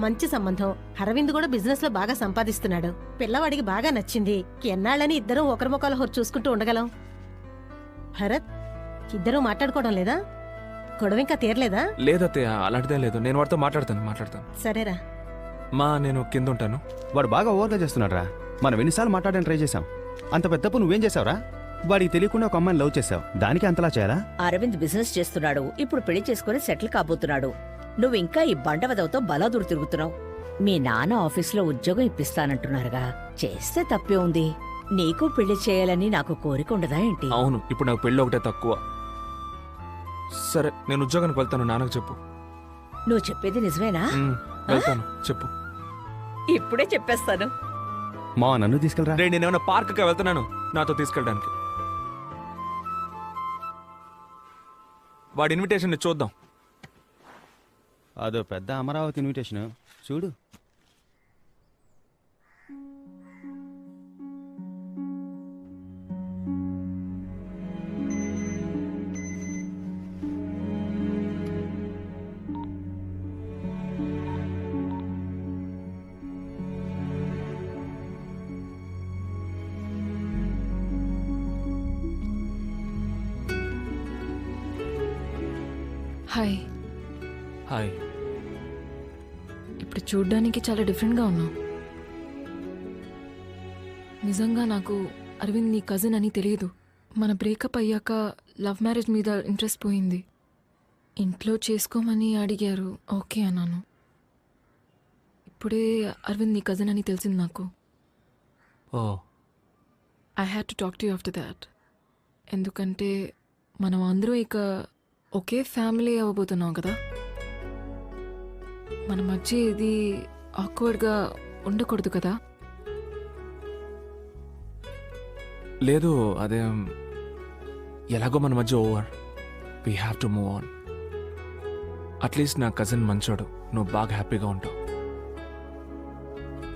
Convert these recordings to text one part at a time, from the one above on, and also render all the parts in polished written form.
మంచి సంబంధం. అరవింద్ కూడా బిజినెస్ లో బాగా సంపాదిస్తున్నాడు. పిల్లవాడికి బాగా నచ్చింది. ఎన్నాళ్ళని ఇద్దరం ఒకరి ముఖాలు హోరు చూసుకుంటూ ఉండగలం? భరత్, ఇద్దరూ మాట్లాడుకోవడం లేదా? గొడవ ఇంకా తీరలేదా? లేదత్తయ్య, అలాంటిదే లేదు. నేను వాడితో మాట్లాడతాను. సరేరా. నేను కింద ఉంటాను. వాడు బాగా ఓవర్గా చేస్తున్నాడు రా. మనం ఎన్నిసార్లు మాట్లాడడానికి ట్రై చేశాం. అంత పెద్ద తప్పు నువ్వేం చేసావురా? వాడికి తెలియకుండా ఒక అమ్మాయిని లవ్ చేసావు. దానికి అంతలా చేయాలా? అరవింద్ బిజినెస్ చేస్తున్నాడు. ఇప్పుడు పెళ్లి చేసుకుని సెటిల్ కాబోతున్నాడు. నువ్వింకా ఈ బండవదవుతో బలాదూరు తిరుగుతున్నావు. మీ నాన్న ఆఫీసులో ఉద్యోగం ఇప్పిస్తానంటున్నారుగా, చేస్తే తప్పే ఉంది. నీకు పెళ్లి చేయాలని నాకు కోరిక ఉండదా ఏంటి? అవును, ఇప్పుడు నాకు పెళ్ళి ఒకటే తక్కువ. సరే, నేను ఉద్యోగానికి వెళ్తాను. నాన్నకు చెప్పు. నువ్వు చెప్పేది నిజమేనా? వెళ్తాను, చెప్పు. ఇప్పుడే చెప్పేస్తాను. మా నన్ను తీసుకెళ్ళరా. నేనేమన్నా పార్క్కి వెళ్తున్నాను నాతో తీసుకెళ్ళడానికి. వాడి ఇన్విటేషన్ చూద్దాం. అదో పెద్ద అమరావతి ఇన్విటేషన్ చూడు. హాయ్. హాయ్. ఇప్పుడు చూడ్డానికి చాలా డిఫరెంట్గా ఉన్నావు. నిజంగా నాకు అరవింద్ నీ కజిన్ అని తెలియదు. మన బ్రేకప్ అయ్యాక లవ్ మ్యారేజ్ మీద ఇంట్రెస్ట్ పోయింది. ఇంట్లో చేసుకోమని అడిగారు, ఓకే అన్నాను. ఇప్పుడే అరవింద్ నీ కజిన్ అని తెలిసింది నాకు. Oh, I had to talk to you after that. ఎందుకంటే మనం అందరూ ఇక ఒకే ఫ్యామిలీ అవ్వబోతున్నాం కదా. మన మధ్య ఇది ఆక్వర్డ్గా ఉండకూడదు కదా. లేదు, అదే ఎలాగో మన మధ్య over. We have to move on. At least నా కజిన్ మంచోడు, నువ్వు బాగా హ్యాపీగా ఉంటావు.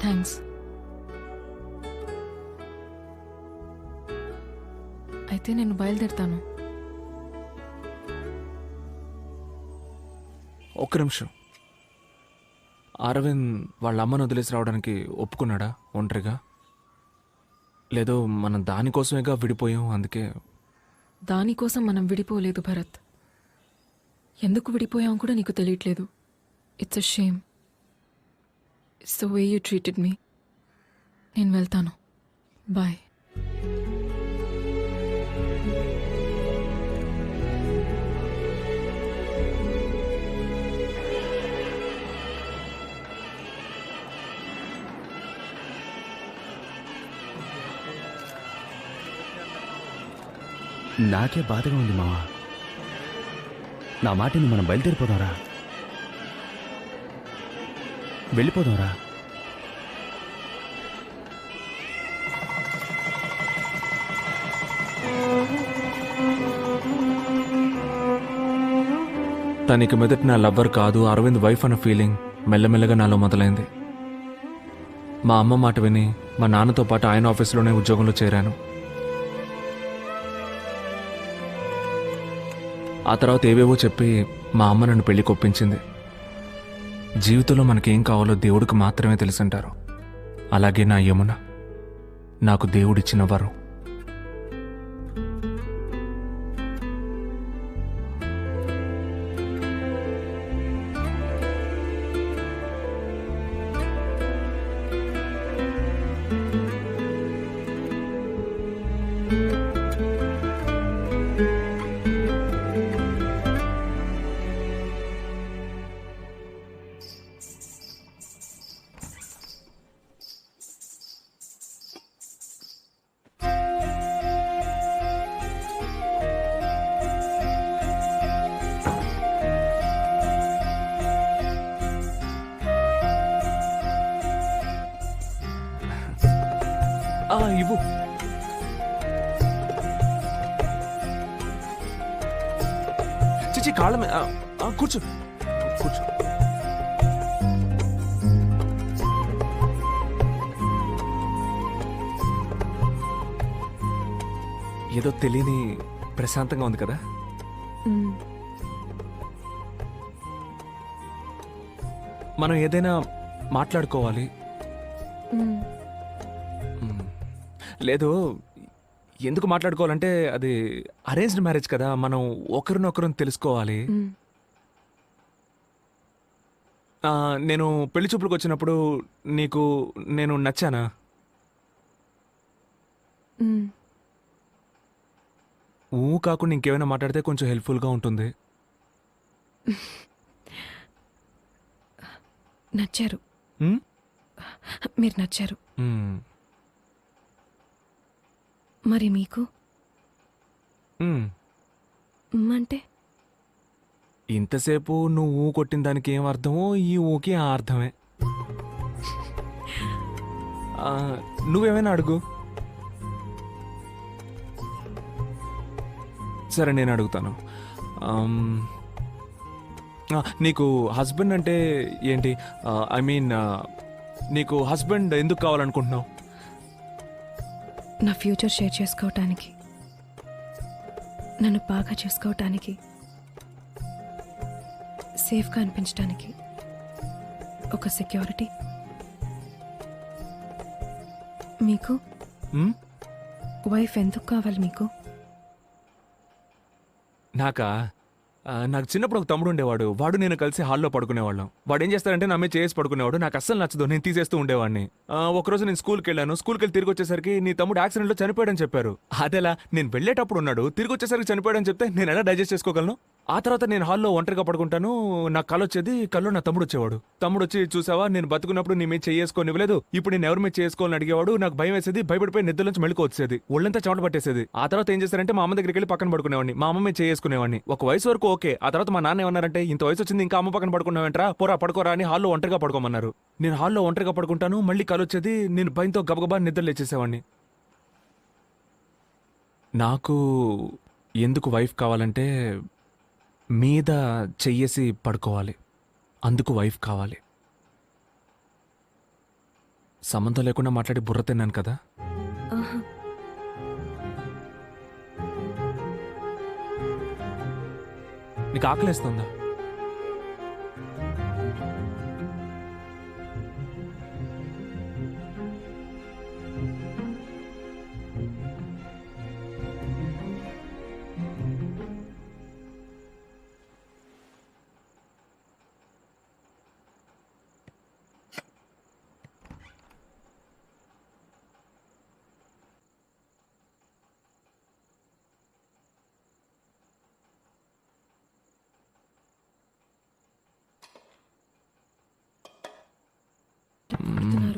థ్యాంక్స్. అయితే నేను బయలుదేరుతాను. ఒక్క నిమిషం. అరవింద్ వాళ్ళ అమ్మను వదిలేసి రావడానికి ఒప్పుకున్నాడా ఒంటరిగా? లేదో మనం దానికోసమేగా విడిపోయాం, అందుకే. దానికోసం మనం విడిపోలేదు భరత్. ఎందుకు విడిపోయాం కూడా నీకు తెలియట్లేదు. It's a shame. It's the way you treated me. నేను వెళ్తాను. బాయ్. నాకే బాధగా ఉంది మావా. నా మాటని మనం బయలుదేరిపోదాంరా. వెళ్ళిపోదాంరా. తనకి మొదటి నా లవ్వర్ కాదు, అరవింద్ వైఫ్ అన్న ఫీలింగ్ మెల్లమెల్లగా నాలో మొదలైంది. మా అమ్మ మాట విని మా నాన్నతో పాటు ఆయన ఆఫీసులోనే ఉద్యోగంలో చేరాను. ఆ తర్వాత ఏవేవో చెప్పి మా అమ్మ నన్ను పెళ్లి కొప్పించింది. జీవితంలో మనకేం కావాలో దేవుడికి మాత్రమే తెలుసంటారు. అలాగే నా యమున నాకు దేవుడిచ్చిన వరం. ఇవ్వు. చిచి కాళ్ళ మీద కూర్చో కూర్చో. ఏదో తెలియని ప్రశాంతంగా ఉంది కదా. మనం ఏదైనా మాట్లాడుకోవాలి. మ్మ్. మ్మ్. లేదు, ఎందుకు మాట్లాడుకోవాలంటే అది అరేంజ్డ్ మ్యారేజ్ కదా, మనం ఒకరినొకరు తెలుసుకోవాలి. మ్మ్. నేను పెళ్లి చూపులకు వచ్చినప్పుడు నీకు నేను నచ్చానా? మ్మ్. కాకుండా ఇంకేమైనా మాట్లాడితే కొంచెం హెల్ప్ఫుల్గా ఉంటుంది. నచ్చారు. మ్మ్? మీరు నచ్చారు. మ్మ్. మరి మీకు మ్మ్. అంటే ఇంతసేపు నువ్వు కొట్టిన దానికి ఏం అర్థమో ఈ ఊకి ఆ అర్థమే. నువ్వేమైనా అడుగు. సరే, నేను అడుగుతాను. నీకు హస్బెండ్ అంటే ఏంటి? ఐ మీన్, నీకు హస్బెండ్ ఎందుకు కావాలనుకుంటున్నావు? నా ఫ్యూచర్ షేర్ చేసుకోవటానికి, నన్ను బాగా చూసుకోవటానికి, సేఫ్గా అనిపించడానికి, ఒక సెక్యూరిటీ. మీకు మ్మ్? వైఫ్ ఎందుకు కావాలి మీకు? నాకు చిన్నప్పుడు ఒక తమ్ముడు ఉండేవాడు. వాడు నేను కలిసి హాల్లో పడుకునేవాళ్ళం. వాడు ఏం చేస్తాడంటే నా మీద చేసి పడుకునేవాడు. నాకు అస్సలు నచ్చదు, నేను తీసేస్తూ ఉండేవాడిని. ఒకరోజు నేను స్కూల్కి వెళ్ళాను. స్కూల్కి వెళ్ళి తిరిగి వచ్చేసరికి నీ తమ్ముడు యాక్సిడెంట్లో చనిపోయాడని చెప్పారు. అదేలా? నేను వెళ్ళేటప్పుడు ఉన్నాడు, తిరిగి వచ్చేసరికి చనిపోయాడని చెప్తే నేను ఎలా డైజెస్ట్ చేసుకోగలను? ఆ తర్వాత నేను హాల్లో ఒంటరిగా పడుకుంటాను. నాకు కళ్ళు వచ్చేది. కల్లో నా తమ్ముడు వచ్చేవాడు. తమ్ముడు వచ్చి, చూసావా నేను బతుకున్నప్పుడు నీ మీద చేసుకోనివ్వలేదు, ఇప్పుడు నేను ఎవరి మీద చేసుకోవాలని అడిగేవాడు. నాకు భయం వేసేది, భయపడిపోయి నిద్ర నుంచి మెళుకు వచ్చేది, ఒళ్ళంతా చెమట పట్టేసేది. ఆ తర్వాత ఏం చేస్తారంటే మా అమ్మ దగ్గరికి వెళ్ళి పక్కన పడుకునేవాడిని. మా అమ్మ మీద చేసుకునేవాడిని. ఒక వయసు వరకు ఓకే. ఆ తర్వాత మా నాన్న ఏమన్నారంటే, ఇంత వయసు వచ్చింది ఇంకా అమ్మ పక్కన పడుకున్నావేంట్రా, పోరా పడుకోరా అని హాల్లో ఒంటరిగా పడుకోమన్నారు. నేను హాల్లో ఒంటరిగా పడుకుంటాను, మళ్ళీ కళ్ళు వచ్చేది. నేను భయంతో గబగబా నిద్ర లేచేసేవాడిని. నాకు ఎందుకు వైఫ్ కావాలంటే, మీద చెయ్యేసి పడుకోవాలి, అందుకు వైఫ్ కావాలి. సంబంధం లేకుండా మాట్లాడి బుర్ర తిన్నాను కదా. ఆహా. నీకు ఆకలేస్తుందా?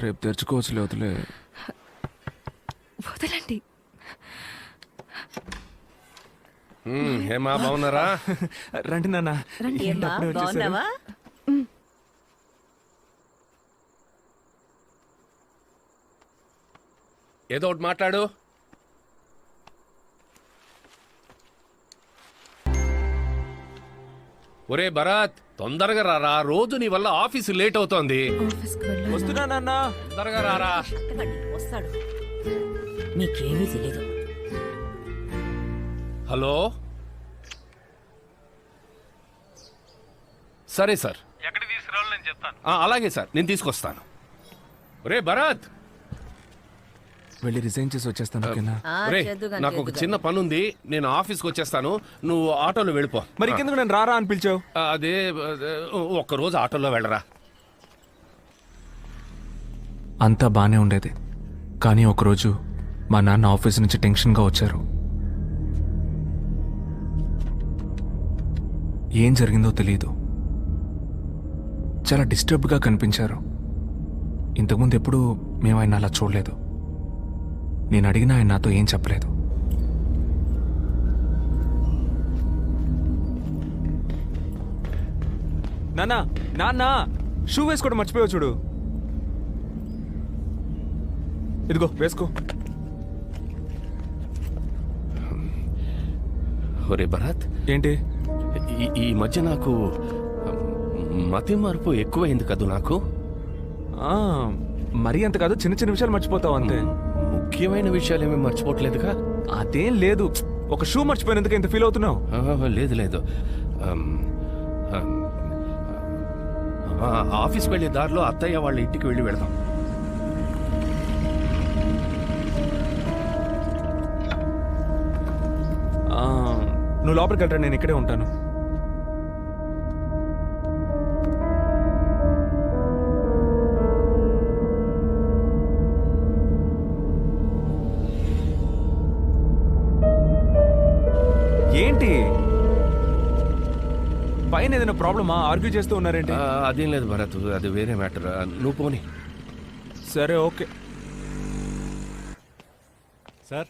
రేపు తెరుచుకోవచ్చులే, వదిలే. వదలండి. హేమా బాగున్నారా? రండి నాన్న. ఏమ్మా, అప్పుడే వచ్చేసారు. బాగున్నావా? ఏదో ఒకటి మాట్లాడు. ఒరే భరత్, తొందరగా రారా, రోజు నీ వల్ల ఆఫీసు లేట్ అవుతోంది. ఆఫీస్కి వెళ్ళాలి. వస్తున్నా నాన్న. తొందరగా రారా. అట్టగండి, వస్తాడు. నీకేమీ తెలీదు. హలో, సరే సార్, ఎక్కడికి తీసుకురావాలో నేను చెప్తాను. అలాగే సార్, నేను తీసుకొస్తాను. ఒరే భరత్, వెళ్ళి రిజైన్ చేసి వచ్చేస్తాను, ఓకేనా? ఒరే, చేద్దుగాని, నాకు ఒక చేద్దుగాని. చిన్న పని ఉంది, నేను ఆఫీస్కి వచ్చేస్తాను, నువ్వు ఆటోలో వెళ్ళిపో. మరి ఇంకెందుకు నేను రారా అని పిలిచావు? అదే ఒక్కరోజు ఆటోలో వెళ్ళరా. అంతా బానే ఉండేది, కానీ ఒకరోజు మా నాన్న ఆఫీస్ నుంచి టెన్షన్గా వచ్చారు. ఏం జరిగిందో తెలియదు. చాలా డిస్టర్బ్డ్గా కనిపించారు. ఇంతకుముందు ఎప్పుడూ మేము ఆయన అలా చూడలేదు. నేను అడిగినా ఆయన నాతో ఏం చెప్పలేదు. నాన్న, నాన్న, షూ వేసుకోవడం మర్చిపోయావు చూడు. ఇదిగో వేసుకో. ఒరే భరత్, ఏంటి? ఈ మధ్య నాకు మతి మార్పు ఎక్కువైంది కదూ. నాకు మరీ అంత కాదు, చిన్న చిన్న విషయాలు మర్చిపోతావు అంతే. ముఖ్యమైన విషయాలు ఏమీ మర్చిపోవట్లేదుగా. అదేం లేదు, ఒక షూ మర్చిపోయినందుకు ఇంత ఫీల్ అవుతున్నావు? లేదు లేదు. ఆఫీస్కి వెళ్ళే దారిలో అత్తయ్య వాళ్ళ ఇంటికి వెళ్ళి వెళదాం. ఆ, నువ్వు లోపలికి వెళ్ళరా, నేను ఇక్కడే ఉంటాను. ఏంటి పైన ఏదైనా ప్రాబ్లమా? ఆర్గ్యూ చేస్తూ ఉన్నారేంటి? అదేం లేదు భరత్, అది వేరే మ్యాటర్. నువ్వు పోనీ. సరే ఓకే. సార్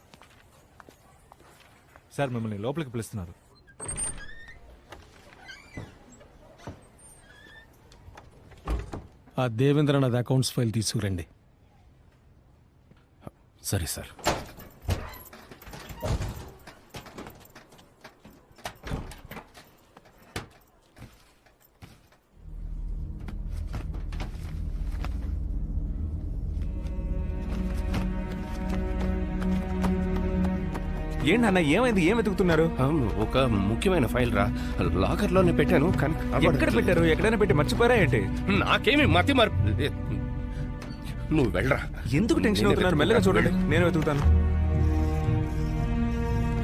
సార్ మిమ్మల్ని లోపలికి పిలుస్తున్నారు. ఆ దేవేంద్రనాథ్ అకౌంట్స్ ఫైల్ తీసుకురండి. సరే సార్. ఏంటన్నా ఏమైంది? ఏం వెతుకుతున్నారు? ఒక ముఖ్యమైన ఫైల్ రా, లాకర్లోనే పెట్టాను కానీ ఎక్కడ పెట్టారు? ఎక్కడైనా పెట్టి మర్చిపోయారా ఏంటి? నాకేమి మతి మరి. నువ్వు వెళ్ళరా. ఎందుకు టెన్షన్ అవుతున్నారు? మెల్లగా చూడండి, నేను వెతుకుతాను.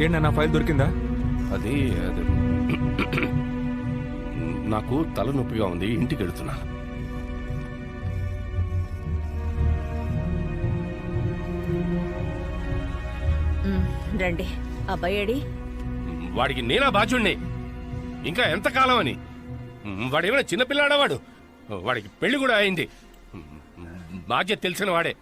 ఏంటన్నా ఫైల్ దొరికిందా? అది నాకు తలనొప్పిగా ఉంది, ఇంటికి వెళుతున్నా. రండి. అబ్బాయేడి? వాడికి నేనా బాధ్యుణ్ణి? ఇంకా ఎంతకాలం అని? వాడేమైనా చిన్నపిల్లాడా? వాడికి పెళ్లి కూడా అయింది. బాధ్యత తెలిసిన వాడే.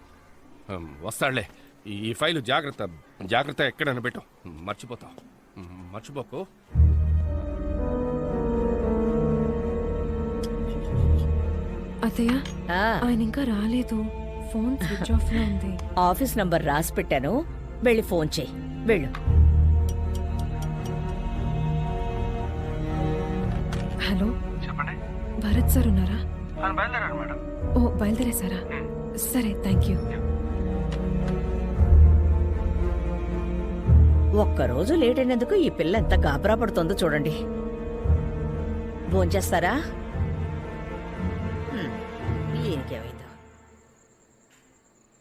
వస్తాడులే. ఈ ఫైలు జాగ్రత్త ఎక్కడైనా పెట్టు. మర్చిపోకు. అత్తయ్య, ఆ, ఆయన ఇంకా రాలేదు. ఫోన్ స్విచ్ ఆఫ్ లో ఉంది. ఆఫీస్ నంబర్ రాసి పెట్టాను, వెళ్ళి ఫోన్ చేయి. వెళ్ళు. హలో, చెప్పండి. భరత్ సార్ ఉన్నారా? బయలుదేరారు మేడం. ఓ, బయలుదేరేసారా? సరే, థ్యాంక్ యూ. ఒక్కరోజు లేట్ అయినందుకు ఈ పిల్ల ఎంత గాబరా పడుతుందో చూడండి. భోంచేస్తారా? ఈయనకేమైంది?